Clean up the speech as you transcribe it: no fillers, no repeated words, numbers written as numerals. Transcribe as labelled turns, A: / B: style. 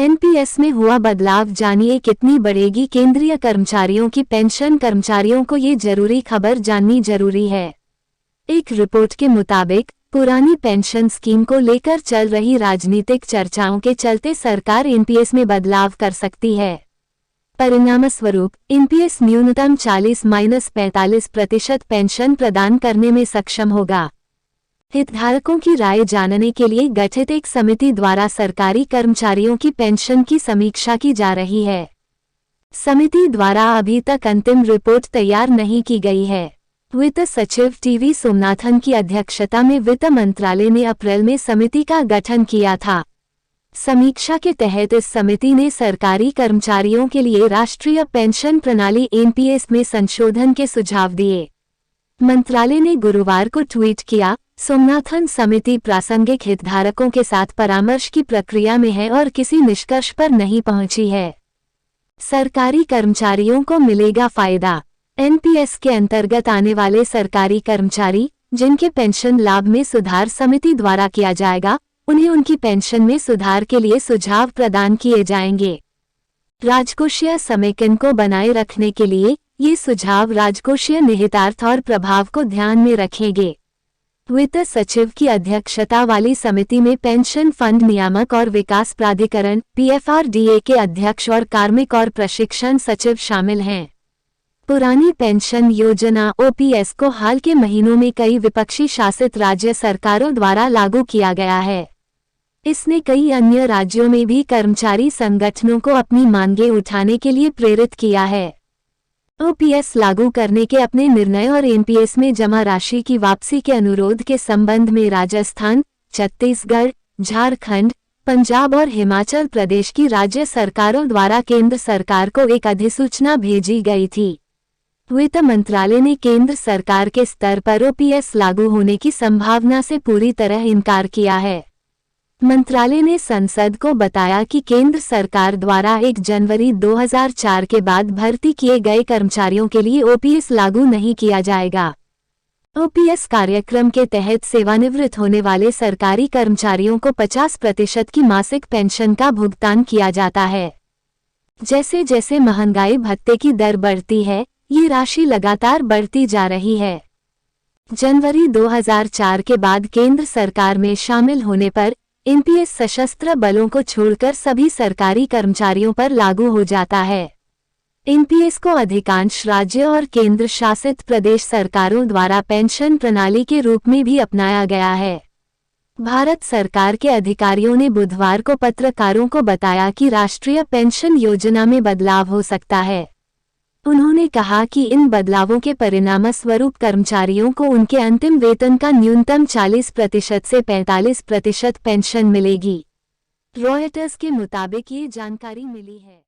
A: NPS में हुआ बदलाव, जानिए कितनी बढ़ेगी केंद्रीय कर्मचारियों की पेंशन। कर्मचारियों को ये जरूरी खबर जाननी जरूरी है। एक रिपोर्ट के मुताबिक पुरानी पेंशन स्कीम को लेकर चल रही राजनीतिक चर्चाओं के चलते सरकार एनपीएस में बदलाव कर सकती है। परिणामस्वरूप एनपीएस न्यूनतम 40-45% पेंशन प्रदान करने में सक्षम होगा। हितधारकों की राय जानने के लिए गठित एक समिति द्वारा सरकारी कर्मचारियों की पेंशन की समीक्षा की जा रही है। समिति द्वारा अभी तक अंतिम रिपोर्ट तैयार नहीं की गई है। वित्त सचिव टीवी सोमनाथन की अध्यक्षता में वित्त मंत्रालय ने अप्रैल में समिति का गठन किया था। समीक्षा के तहत इस समिति ने सरकारी कर्मचारियों के लिए राष्ट्रीय पेंशन प्रणाली एनपीएस में संशोधन के सुझाव दिए। मंत्रालय ने गुरुवार को ट्वीट किया, सोमनाथन समिति प्रासंगिक हितधारकों के साथ परामर्श की प्रक्रिया में है और किसी निष्कर्ष पर नहीं पहुंची है। सरकारी कर्मचारियों को मिलेगा फायदा। एनपीएस के अंतर्गत आने वाले सरकारी कर्मचारी जिनके पेंशन लाभ में सुधार समिति द्वारा किया जाएगा, उन्हें उनकी पेंशन में सुधार के लिए सुझाव प्रदान किए जाएंगे। राजकोषीय समेकन को बनाए रखने के लिए ये सुझाव राजकोषीय निहितार्थ और प्रभाव को ध्यान में रखेंगे। वित्त सचिव की अध्यक्षता वाली समिति में पेंशन फंड नियामक और विकास प्राधिकरण पीएफआरडीए के अध्यक्ष और कार्मिक और प्रशिक्षण सचिव शामिल हैं। पुरानी पेंशन योजना ओपीएस को हाल के महीनों में कई विपक्षी शासित राज्य सरकारों द्वारा लागू किया गया है। इसने कई अन्य राज्यों में भी कर्मचारी संगठनों को अपनी मांगें उठाने के लिए प्रेरित किया है। ओपीएस लागू करने के अपने निर्णय और एनपीएस में जमा राशि की वापसी के अनुरोध के संबंध में राजस्थान, छत्तीसगढ़, झारखंड, पंजाब और हिमाचल प्रदेश की राज्य सरकारों द्वारा केंद्र सरकार को एक अधिसूचना भेजी गई थी। वित्त मंत्रालय ने केंद्र सरकार के स्तर पर ओपीएस लागू होने की संभावना से पूरी तरह इनकार किया है। मंत्रालय ने संसद को बताया कि केंद्र सरकार द्वारा 1 जनवरी 2004 के बाद भर्ती किए गए कर्मचारियों के लिए ओपीएस लागू नहीं किया जाएगा। ओपीएस कार्यक्रम के तहत सेवानिवृत्त होने वाले सरकारी कर्मचारियों को 50% की मासिक पेंशन का भुगतान किया जाता है। जैसे जैसे महंगाई भत्ते की दर बढ़ती है, ये राशि लगातार बढ़ती जा रही है। जनवरी 2004 के बाद केंद्र सरकार में शामिल होने पर एनपीएस सशस्त्र बलों को छोड़कर सभी सरकारी कर्मचारियों पर लागू हो जाता है। एनपीएस को अधिकांश राज्य और केंद्र शासित प्रदेश सरकारों द्वारा पेंशन प्रणाली के रूप में भी अपनाया गया है। भारत सरकार के अधिकारियों ने बुधवार को पत्रकारों को बताया कि राष्ट्रीय पेंशन योजना में बदलाव हो सकता है। उन्होंने कहा कि इन बदलावों के परिणामस्वरूप कर्मचारियों को उनके अंतिम वेतन का न्यूनतम 40% से 45% पेंशन मिलेगी। रॉयटर्स के मुताबिक ये जानकारी मिली है।